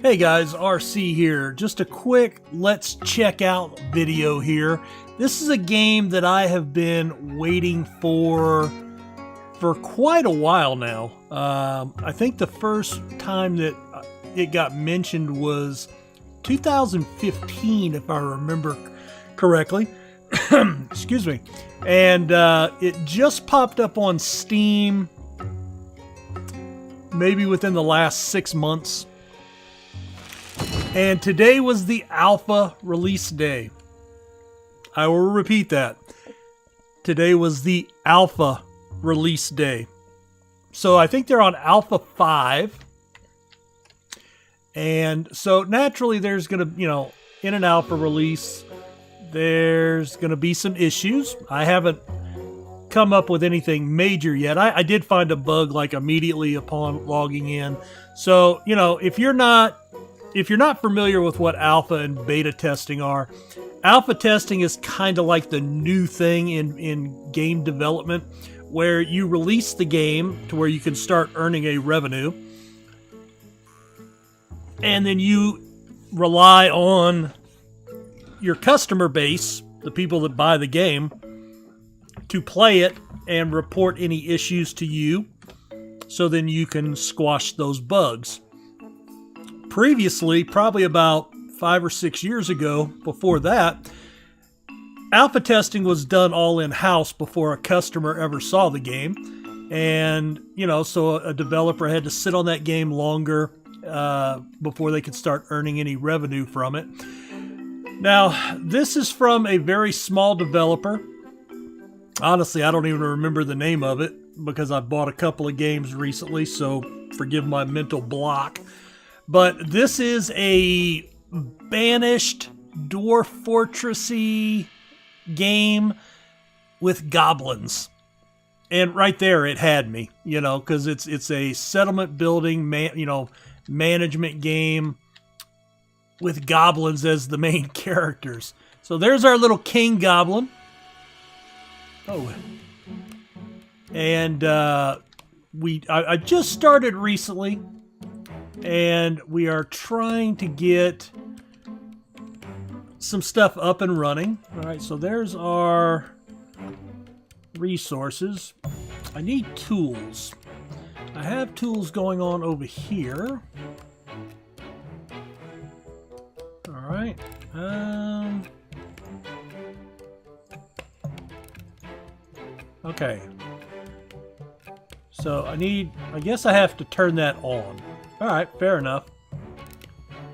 Hey guys, RC here. Just a quick let's check out video here. This is a game that I have been waiting for quite a while now. I think the first time that it got mentioned was 2015, if I remember correctly. Excuse me. And it just popped up on Steam maybe within the last 6 months. And today was the alpha release day. I will repeat that. Today was the alpha release day. So I think they're on alpha 5. And so naturally there's going to, in an alpha release, there's going to be some issues. I haven't come up with anything major yet. I did find a bug like immediately upon logging in. So, if you're not familiar with what alpha and beta testing are, alpha testing is kind of like the new thing in game development, where you release the game to where you can start earning a revenue, and then you rely on your customer base, the people that buy the game, to play it and report any issues to you, so then you can squash those bugs. Previously, probably about 5 or 6 years ago, before that, alpha testing was done all in-house before a customer ever saw the game. And, so a developer had to sit on that game longer before they could start earning any revenue from it. Now, this is from a very small developer. Honestly, I don't even remember the name of it because I bought a couple of games recently, so forgive my mental block. But this is a Banished Dwarf Fortress-y game with goblins. And right there it had me, because it's a settlement building, management game with goblins as the main characters. So there's our little king goblin. Oh. And I just started recently. And we are trying to get some stuff up and running. All right, so there's our resources. I need tools. I have tools going on over here. All right. Okay. So I guess I have to turn that on. Alright, fair enough.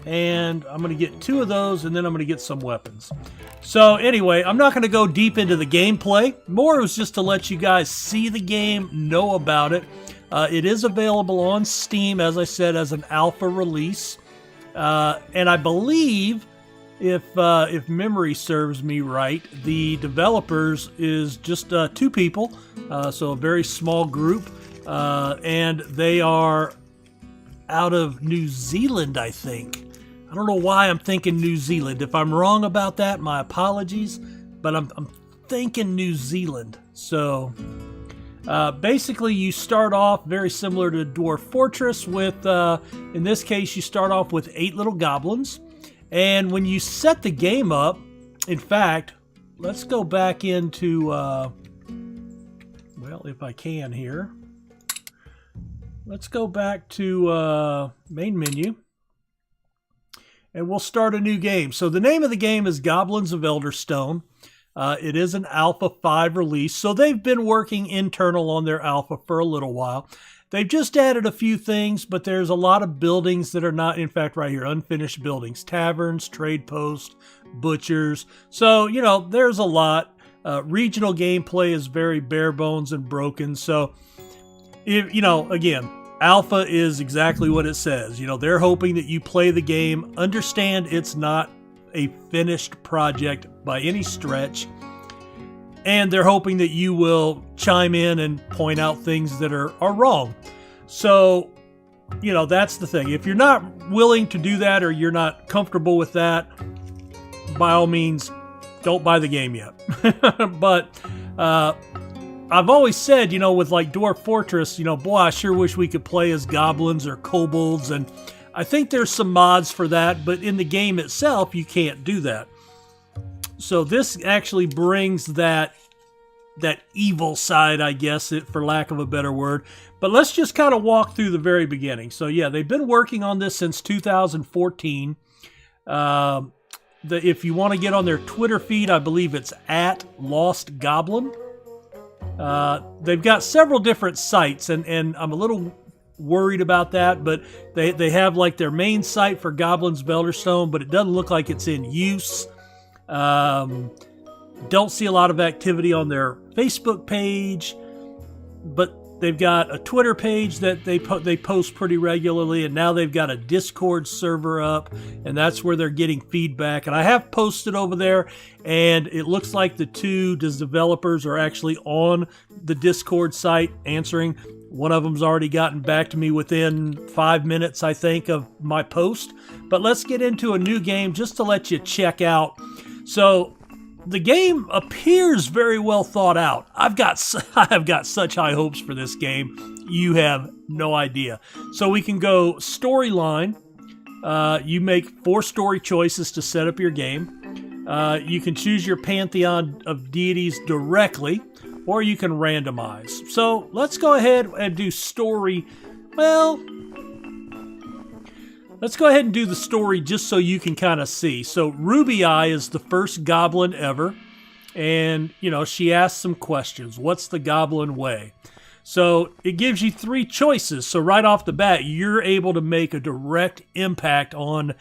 And I'm going to get 2 of those, and then I'm going to get some weapons. So anyway, I'm not going to go deep into the gameplay. More was just to let you guys see the game, know about it. It is available on Steam, as I said, as an alpha release. And I believe, if memory serves me right, the developers is just 2 people. So a very small group. And they are out of New Zealand, I think. I don't know why I'm thinking New Zealand. If I'm wrong about that, my apologies, but I'm thinking New Zealand. So basically you start off very similar to Dwarf Fortress with, in this case, you start off with 8 little goblins. And when you set the game up, in fact, let's go back into, well, if I can here. Let's go back to main menu, and we'll start a new game. So the name of the game is Goblins of Elderstone. It is an Alpha 5 release, so they've been working internal on their Alpha for a little while. They've just added a few things, but there's a lot of buildings that are not, in fact, right here, unfinished buildings. Taverns, trade posts, butchers. So, there's a lot. Regional gameplay is very bare bones and broken, so again, alpha is exactly what it says. They're hoping that you play the game, understand it's not a finished project by any stretch, and they're hoping that you will chime in and point out things that are wrong. So, that's the thing. If you're not willing to do that or you're not comfortable with that, by all means, don't buy the game yet. But I've always said, with like Dwarf Fortress, boy, I sure wish we could play as goblins or kobolds. And I think there's some mods for that, but in the game itself, you can't do that. So this actually brings that evil side, I guess, for lack of a better word. But let's just kind of walk through the very beginning. So yeah, they've been working on this since 2014. If you want to get on their Twitter feed, I believe it's at Lost Goblin. They've got several different sites, and I'm a little worried about that, but they have like their main site for Goblins of Elderstone, but it doesn't look like it's in use. Don't see a lot of activity on their Facebook page, but they've got a Twitter page that they post pretty regularly, and now they've got a Discord server up, and that's where they're getting feedback. And I have posted over there, and it looks like the two developers are actually on the Discord site answering. One of them's already gotten back to me within 5 minutes, I think, of my post. But let's get into a new game just to let you check out. So the game appears very well thought out. I've got such high hopes for this game. You have no idea. So we can go storyline. You make 4 story choices to set up your game. You can choose your pantheon of deities directly, or you can randomize. So let's go ahead and do story. Well, let's go ahead and do the story just so you can kind of see. So Ruby Eye is the first goblin ever. And, you know, she asks some questions. What's the goblin way? So it gives you 3 choices. So right off the bat, you're able to make a direct impact on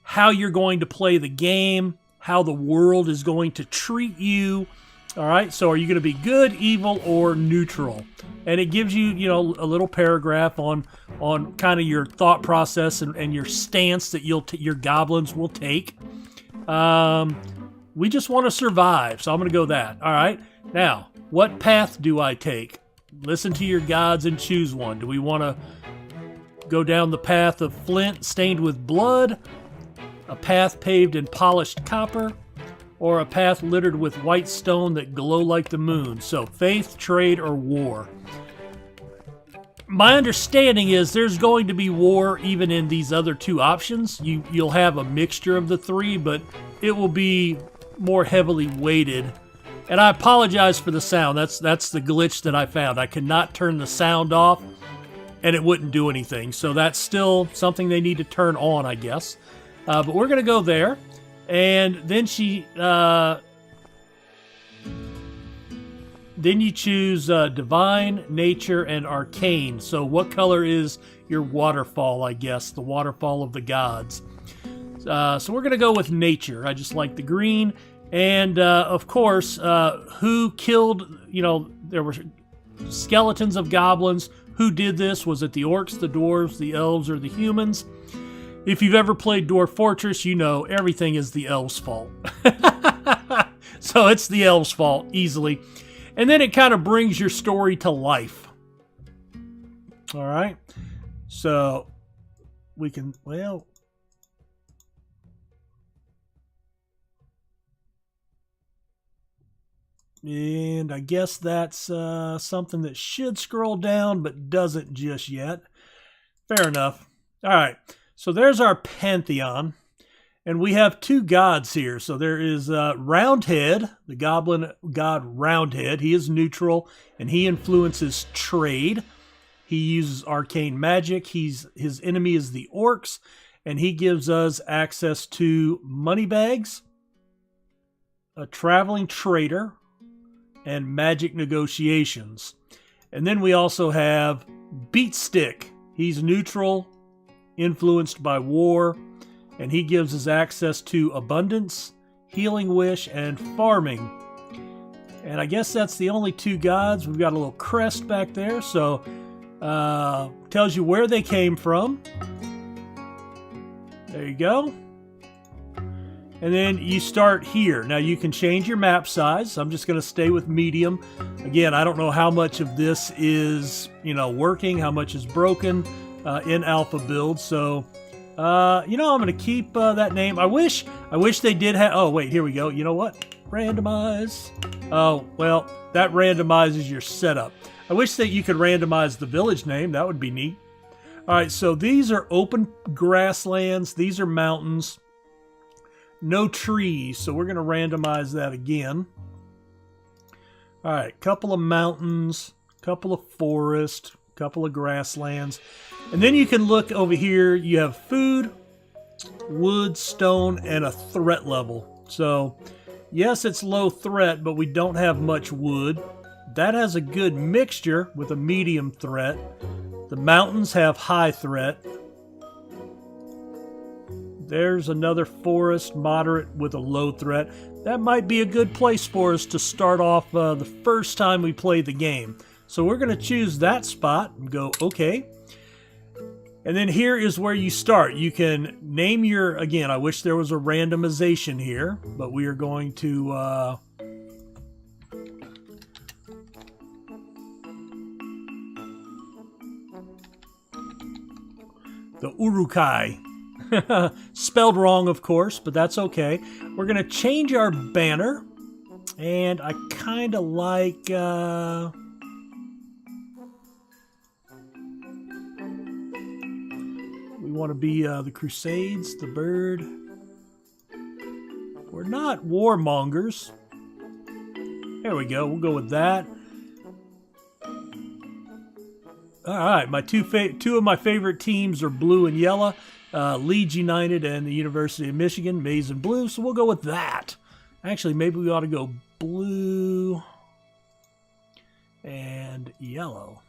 how you're going to play the game, how the world is going to treat you. All right, so are you going to be good, evil, or neutral? And it gives you, you know, a little paragraph on kind of your thought process and your stance that your goblins will take. We just want to survive, so I'm going to go that. All right, now, what path do I take? Listen to your gods and choose one. Do we want to go down the path of flint stained with blood, a path paved in polished copper, or a path littered with white stone that glow like the moon? So faith, trade, or war. My understanding is there's going to be war even in these other 2 options. You'll have a mixture of the 3, but it will be more heavily weighted. And I apologize for the sound. That's the glitch that I found. I could not turn the sound off, and it wouldn't do anything. So that's still something they need to turn on, I guess. But we're going to go there. And then then you choose Divine, Nature, and Arcane. So what color is your waterfall, I guess? The waterfall of the gods. So we're going to go with Nature. I just like the green. And, of course, who killed, you know, there were skeletons of goblins. Who did this? Was it the orcs, the dwarves, the elves, or the humans? If you've ever played Dwarf Fortress, you know everything is the elves' fault. So it's the elves' fault, easily. And then it kind of brings your story to life. All right. So we can, well, and I guess that's something that should scroll down, but doesn't just yet. Fair enough. All right. So there's our pantheon, and we have 2 gods here. So there is Roundhead, the goblin god Roundhead. He is neutral, and he influences trade. He uses arcane magic. His enemy is the orcs, and he gives us access to money bags, a traveling trader, and magic negotiations. And then we also have Beatstick. He's neutral, influenced by war, and he gives us access to abundance, healing wish, and farming. And I guess that's the only 2 gods. We've got a little crest back there, so tells you where they came from. There you go. And then you start here. Now you can change your map size. I'm just going to stay with medium. Again, I don't know how much of this is, you know, working, how much is broken in alpha build. So, you know, I'm going to keep that name. I wish they did have, oh wait, here we go. You know what? Randomize. Oh, well, that randomizes your setup. I wish that you could randomize the village name. That would be neat. All right, so these are open grasslands. These are mountains. No trees, so we're going to randomize that again. All right, couple of mountains, couple of forest, couple of grasslands. And then you can look over here. You have food, wood, stone, and a threat level. So, yes, it's low threat, but we don't have much wood. That has a good mixture with a medium threat. The mountains have high threat. There's another forest, moderate with a low threat. That might be a good place for us to start off the first time we play the game. So we're going to choose that spot and go OK. And then here is where you start. You can name your, again, I wish there was a randomization here, but we are going to the Urukai. Spelled wrong, of course, but that's okay. We're going to change our banner, and I kind of like... we want to be the Crusades, the bird. We're not warmongers. There we go. We'll go with that. All right, my two of my favorite teams are blue and yellow. Leeds United and the University of Michigan, maize and blue, so we'll go with that. Actually, maybe we ought to go blue and yellow.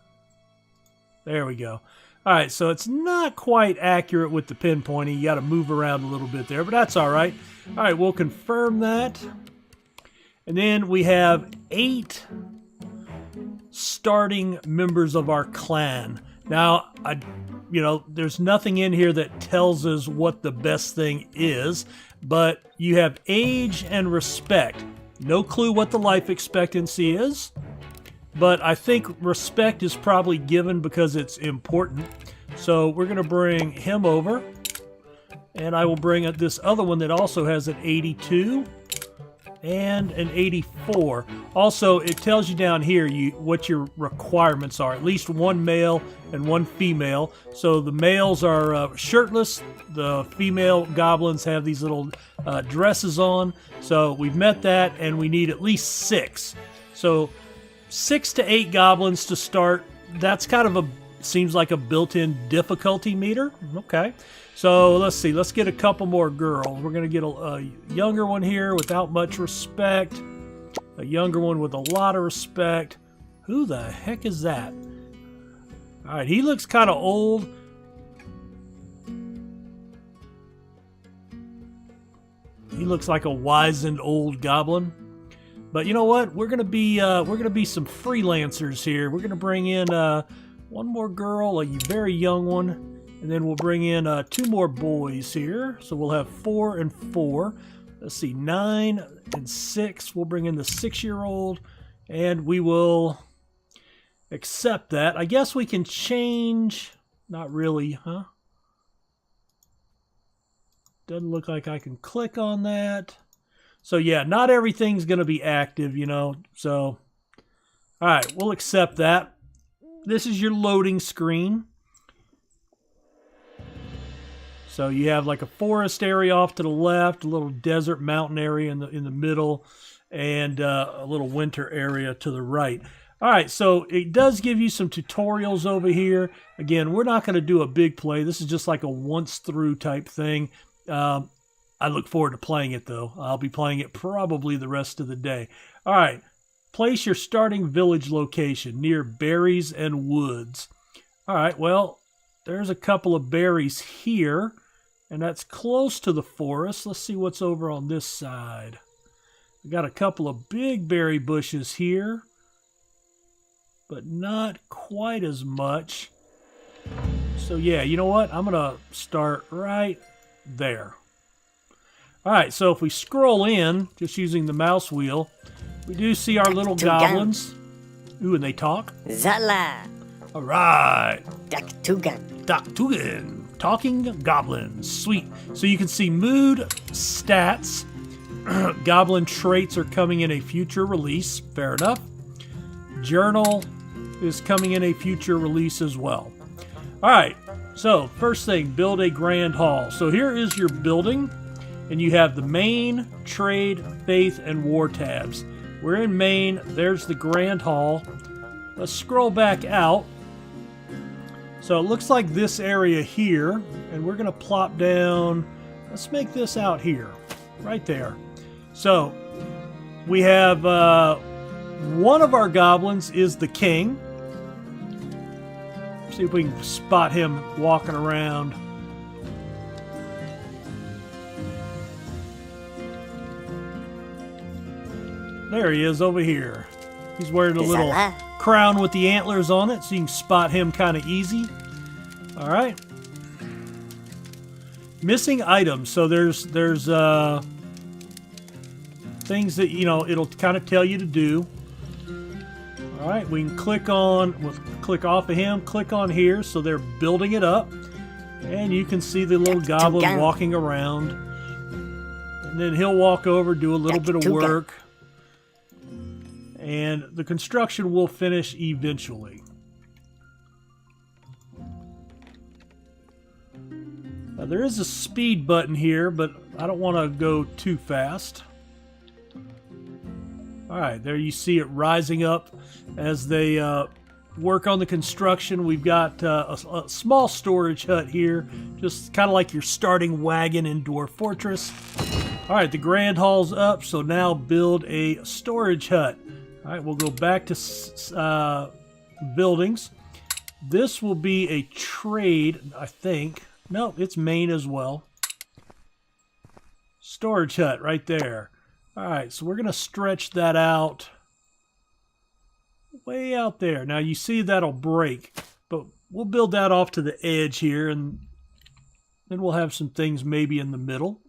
There we go. All right, so it's not quite accurate with the pinpointing. You got to move around a little bit there, but that's all right. All right, we'll confirm that. And then we have 8 starting members of our clan. Now, there's nothing in here that tells us what the best thing is, but you have age and respect. No clue what the life expectancy is, but I think respect is probably given because it's important. So we're going to bring him over, and I will bring this other one that also has an 82 and an 84. Also, it tells you down here what your requirements are. At least 1 male and 1 female. So the males are shirtless. The female goblins have these little dresses on. So we've met that, and we need at least 6. So 6 to 8 goblins to start. That's kind of seems like a built-in difficulty meter. Okay. So let's see. Let's get a couple more girls. We're going to get a younger one here without much respect. A younger one with a lot of respect. Who the heck is that? All right, he looks kind of old. He looks like a wizened old goblin. But you know what? We're gonna be some freelancers here. We're gonna bring in one more girl, a very young one. And then we'll bring in 2 more boys here. So we'll have 4 and 4. Let's see, 9 and 6. We'll bring in the 6-year-old. And we will accept that. I guess we can change. Not really, huh? Doesn't look like I can click on that. So yeah, not everything's going to be active, So, all right, we'll accept that. This is your loading screen. So you have like a forest area off to the left, a little desert mountain area in the middle, and a little winter area to the right. All right, so it does give you some tutorials over here. Again, we're not going to do a big play. This is just like a once-through type thing. I look forward to playing it, though. I'll be playing it probably the rest of the day. All right, place your starting village location near berries and woods. All right, well, there's a couple of berries here. And that's close to the forest. Let's see what's over on this side. We got a couple of big berry bushes here, but not quite as much. So yeah, you know what? I'm going to start right there. All right, so if we scroll in, just using the mouse wheel, we do see our little goblins. Ooh, and they talk. Zala. All right. Daktugan. Daktugan. Talking goblins. Sweet. So you can see mood, stats. Goblin traits are coming in a future release. Fair enough. Journal is coming in a future release as well. All right. So, first thing, build a grand hall. So here is your building, and you have the main, trade, faith, and war tabs. We're in main. There's the grand hall. Let's scroll back out. So it looks like this area here, and we're going to plop down. Let's make this out here, right there. So we have one of our goblins is the king. See if we can spot him walking around. There he is over here. He's wearing a little crown with the antlers on it, so you can spot him kind of easy. All right. Missing items. So there's things that, you know, it'll kind of tell you to do. All right, we can click on, we'll click off of him, click on here, so they're building it up. And you can see the little goblin walking around. And then he'll walk over, do a little bit of work. And the construction will finish eventually. Now, there is a speed button here, but I don't want to go too fast. All right, there you see it rising up as they work on the construction. We've got a small storage hut here, just kind of like your starting wagon in Dwarf Fortress. All right, the grand hall's up, so now build a storage hut. All right, we'll go back to buildings. This will be a trade, I think. No, it's main as well. Storage hut right there. All right, so we're going to stretch that out way out there. Now, you see that'll break, but we'll build that off to the edge here, and then we'll have some things maybe in the middle.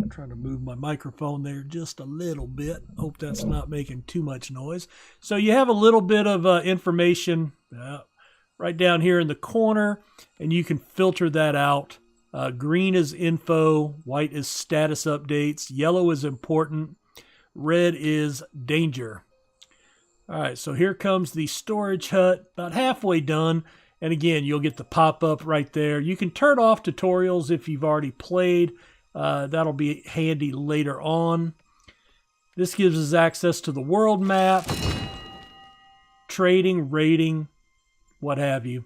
I'm trying to move my microphone there just a little bit. Hope that's not making too much noise. So you have a little bit of information right down here in the corner, and you can filter that out. Green is info, white is status updates, yellow is important, red is danger. All right, so here comes the storage hut, about halfway done. And again, you'll get the pop-up right there. You can turn off tutorials if you've already played. That'll be handy later on. This gives us access to the world map, trading, raiding, what have you.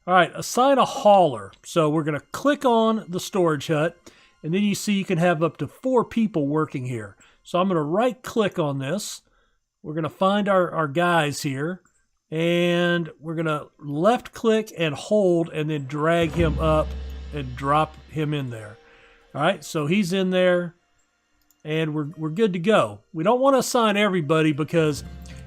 All right, assign a hauler. So we're going to click on the storage hut, and then you see you can have up to 4 people working here. So I'm going to right-click on this. We're going to find our guys here, and we're going to left-click and hold, and then drag him up and drop him in there. All right, so he's in there, and we're good to go. We don't want to assign everybody because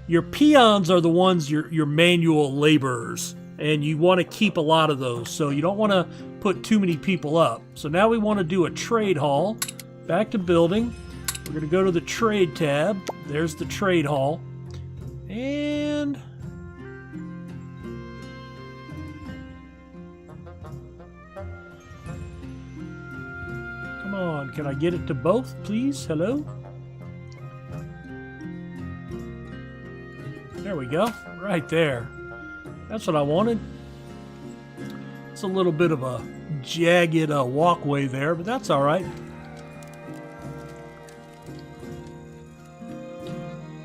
your peons are the ones, your manual laborers, and you want to keep a lot of those, so you don't want to put too many people up. So now we want to do a trade hall. Back to building. We're going to go to the trade tab. There's the trade hall. And come on, can I get it to both, please? Hello? There we go, right there. That's what I wanted. It's a little bit of a jagged walkway there, but that's all right.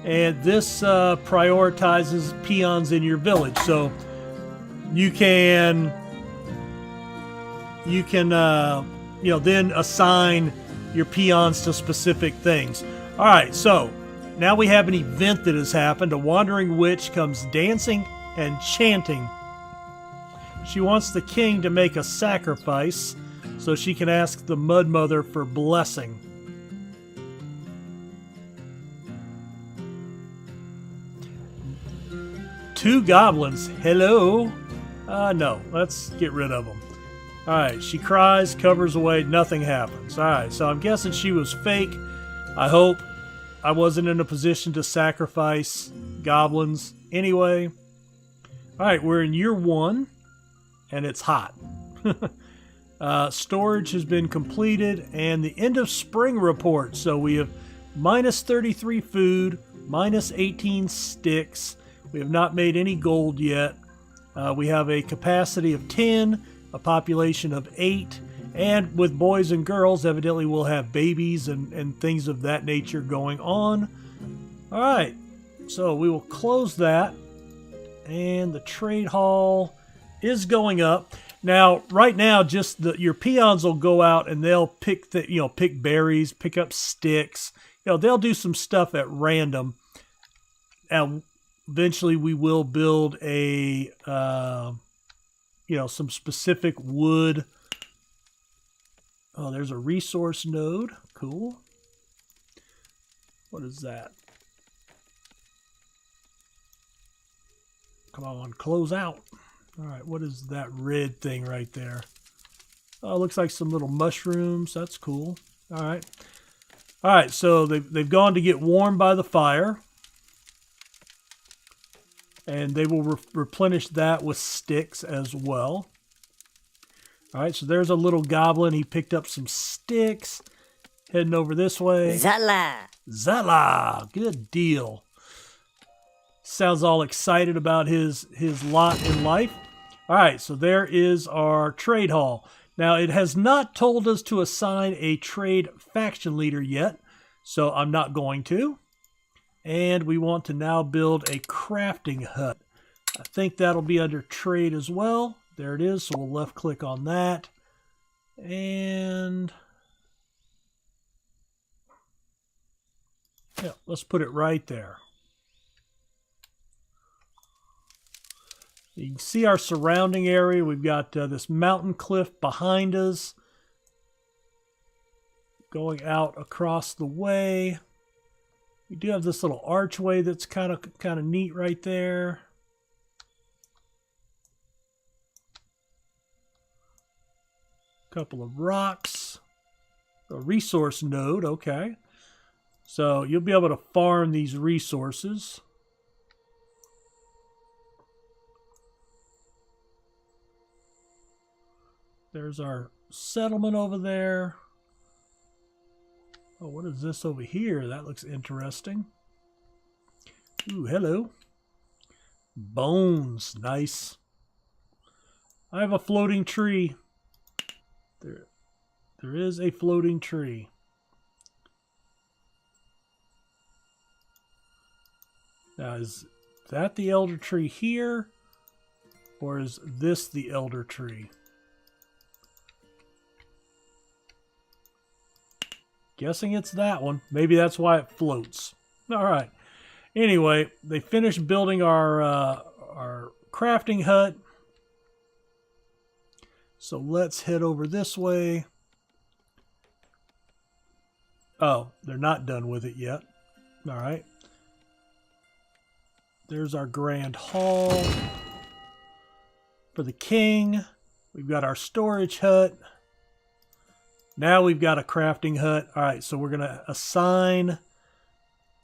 And this prioritizes peons in your village, so you can then assign your peons to specific things. All right, so now we have an event that has happened. A wandering witch comes dancing and chanting. She wants the king to make a sacrifice so she can ask the Mud Mother for blessing. Two goblins. Hello? No, let's get rid of them. Alright, she cries, covers away, nothing happens. Alright, so I'm guessing she was fake. I hope I wasn't in a position to sacrifice goblins anyway. Alright, we're in year 1, and it's hot. Storage has been completed, and the end of spring report. So we have minus 33 food, minus 18 sticks. We have not made any gold yet. We have a capacity of 10, a population of 8, and with boys and girls, evidently we'll have babies and things of that nature going on. All right, so we will close that, and the trade hall is going up. Now, right now, just your peons will go out and they'll pick pick berries, pick up sticks. They'll do some stuff at random. And eventually, we will build a some specific wood. Oh, there's a resource node. Cool. What is that? Come on, close out. All right, what is that red thing right there? Oh, it looks like some little mushrooms. That's cool. All right. All right, so they've gone to get warm by the fire. And they will replenish that with sticks as well. All right, so there's a little goblin. He picked up some sticks. Heading over this way. Zala. Zala. Good deal. Sounds all excited about his lot in life. All right, so there is our trade hall. Now, it has not told us to assign a trade faction leader yet, so I'm not going to. And we want to now build a crafting hut. I think that'll be under trade as well. There it is, so we'll left click on that. And yeah, let's put it right there. You can see our surrounding area. We've got this mountain cliff behind us, going out across the way. We do have this little archway that's kind of neat right there. Couple of rocks, a resource node. Okay, so you'll be able to farm these resources. There's our settlement over there. Oh, what is this over here? That looks interesting. Ooh, hello. Bones. Nice. I have a floating tree. There is a floating tree. Now, is that the elder tree here? Or is this the elder tree? Guessing it's that one. Maybe that's why it floats. All right. Anyway, they finished building our crafting hut. So let's head over this way. Oh, they're not done with it yet. All right. There's our grand hall for the king. We've got our storage hut. Now we've got a crafting hut. All right, so we're going to assign...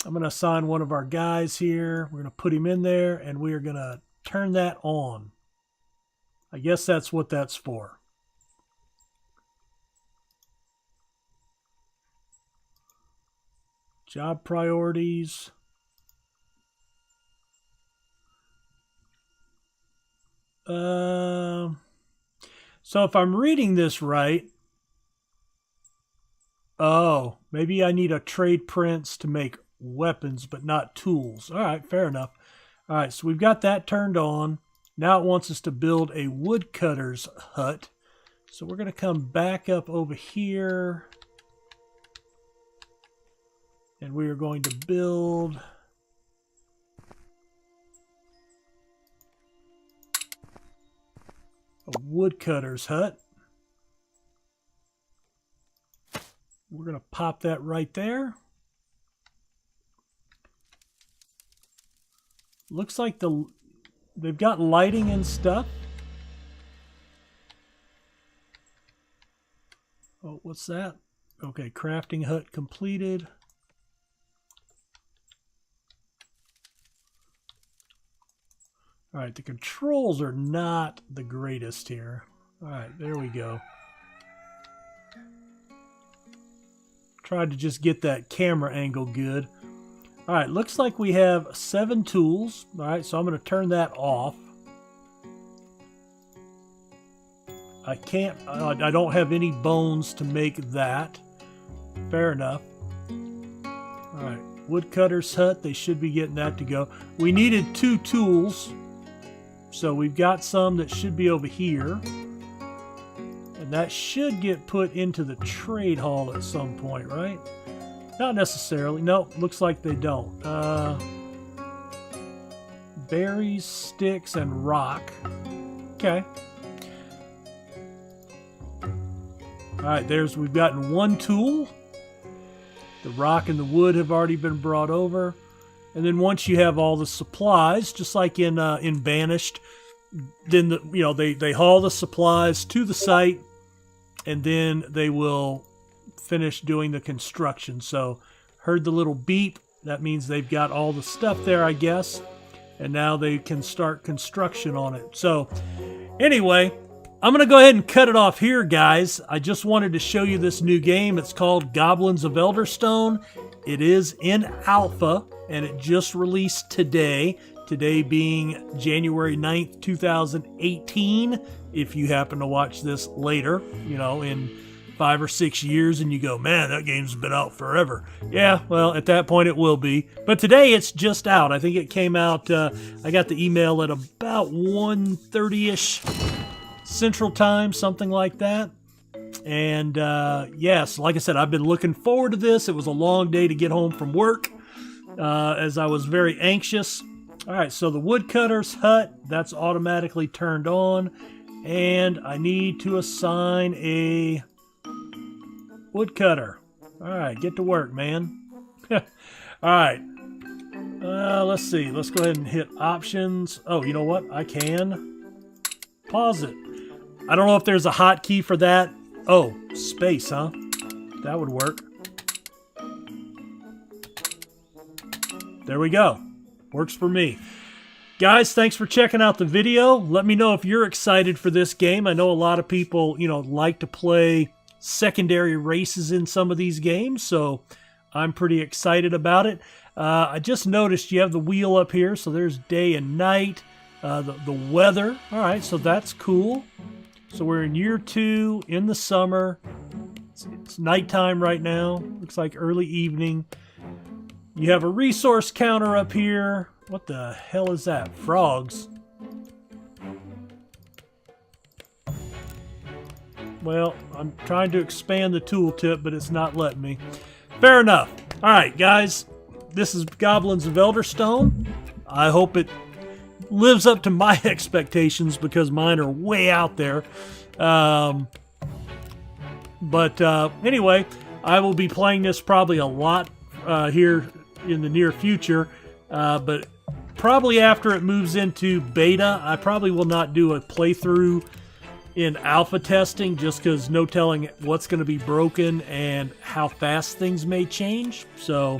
I'm going to assign one of our guys here. We're going to put him in there, and we are going to turn that on. I guess that's what that's for. Job priorities. So if I'm reading this right, oh, maybe I need a trade prince to make weapons, but not tools. All right, fair enough. All right, so we've got that turned on. Now it wants us to build a woodcutter's hut. So we're going to come back up over here. And we are going to build a woodcutter's hut. We're going to pop that right there. Looks like they've got lighting and stuff. Oh, what's that? Okay, crafting hut completed. All right, the controls are not the greatest here. All right, there we go. Tried to just get that camera angle good. All right, looks like we have 7 tools. All right, so I'm going to turn that off. I can't, I don't have any bones to make that. Fair enough. All right, woodcutter's hut, they should be getting that to go. We needed 2 tools, so we've got some that should be over here. And that should get put into the trade hall at some point, right? Not necessarily. Nope, looks like they don't. Berries, sticks, and rock. Okay. Alright, we've gotten 1 tool. The rock and the wood have already been brought over. And then once you have all the supplies, just like in Banished, then they haul the supplies to the site, and then they will finish doing the construction. So heard the little beep. That means they've got all the stuff there, I guess. And now they can start construction on it. So anyway, I'm going to go ahead and cut it off here, guys. I just wanted to show you this new game. It's called Goblins of Elderstone. It is in alpha, and it just released today. Today being January 9th, 2018. If you happen to watch this later, in 5 or 6 years, and you go, man, that game's been out forever. Yeah, well, at that point it will be. But today it's just out. I think it came out, I got the email at about 1:30-ish Central Time, something like that. And yes, like I said, I've been looking forward to this. It was a long day to get home from work, as I was very anxious. All right, so the woodcutter's hut, that's automatically turned on. And I need to assign a woodcutter. All right, get to work, man. All right. Let's see. Let's go ahead and hit options. Oh, you know what? I can pause it. I don't know if there's a hotkey for that. Oh, space, huh? That would work. There we go. Works for me. Guys, thanks for checking out the video. Let me know if you're excited for this game. I know a lot of people, like to play secondary races in some of these games, so I'm pretty excited about it. I just noticed you have the wheel up here, so there's day and night. The weather. All right, so that's cool. So we're in year 2 in the summer. It's nighttime right now. Looks like early evening. You have a resource counter up here. What the hell is that? Frogs. Well, I'm trying to expand the tooltip, but it's not letting me. Fair enough. All right, guys. This is Goblins of Elderstone. I hope it lives up to my expectations, because mine are way out there. Anyway, I will be playing this probably a lot here in the near future, but probably after it moves into beta, I probably will not do a playthrough in alpha testing, just because no telling what's going to be broken and how fast things may change. So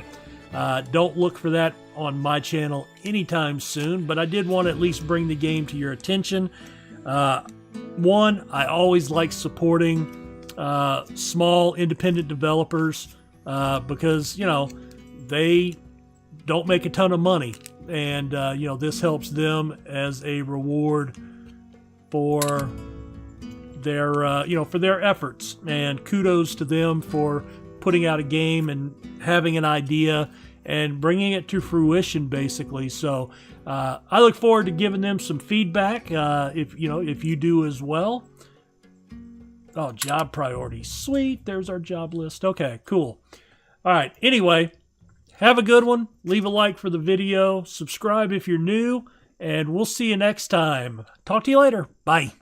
don't look for that on my channel anytime soon, but I did want to at least bring the game to your attention. One, I always like supporting small independent developers because, they don't make a ton of money, and this helps them as a reward for their for their efforts, and kudos to them for putting out a game and having an idea and bringing it to fruition, basically. So I look forward to giving them some feedback if you do as well. Oh, job priorities. Sweet. There's our job list. Okay, cool. All right. Anyway, have a good one. Leave a like for the video. Subscribe if you're new, and we'll see you next time. Talk to you later. Bye.